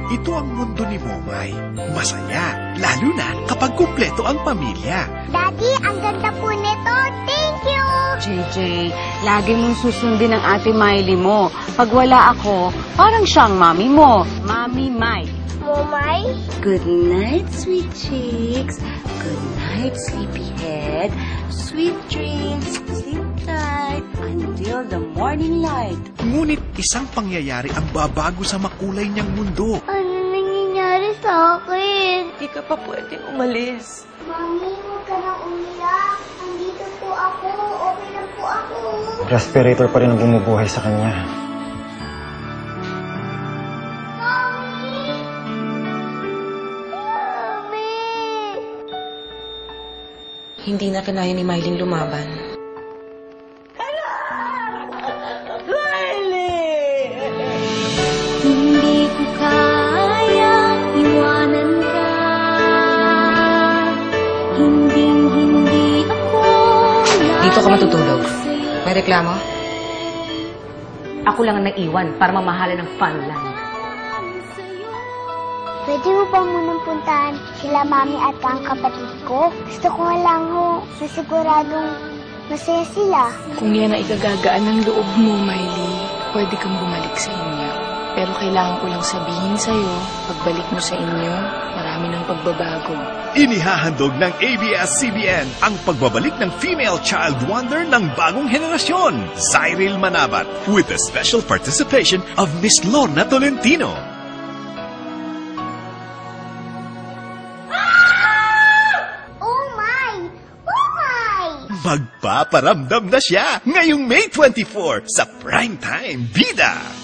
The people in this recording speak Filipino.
Ito ang mundo ni Momay. Masaya, lalo na kapag kumpleto ang pamilya. Daddy, ang ganda po nito. Thank you! JJ, lagi mong susundin ang ate Miley mo. Pag wala ako, parang siyang mami mo. Mami Mai. Momay? Good night, sweet cheeks. Good night, sleepyhead. Sweet dreams. Sleep tight until the morning light. Ngunit isang pangyayari ang babago sa makulay niyang mundo. Ano nangyayari sa akin? Hindi ka pa pwedeng umalis. Mami, huwag ka nang umiyak. Andito po ako. Okay lang po ako. Respirator pa rin ang bumubuhay sa kanya. Mami! Mami! Hindi na kinaya ni Mylene lumaban. Hindi ko kayang iwanan ka. Hindi ako Dito ka matutulog. May reklamo? Ako lang ang naiwan para mamahalan ng Funland. Pwede mo ba munang puntahan sila mami at ang kapatid ko? Gusto ko nga lang ho, masiguradong masaya sila. Kung yan ang ikagagaan ng loob mo, Miley, pwede kang bumalik sa inyo. Pero kailangan ko lang sabihin sa'yo, pagbalik mo sa inyo, marami ng pagbabago. Inihahandog ng ABS-CBN ang pagbabalik ng female child wonder ng bagong henerasyon, Cyril Manabat, with the special participation of Miss Lorna Tolentino. Oh my! Oh my! Magpaparamdam na siya ngayong May 24 sa Primetime Bida!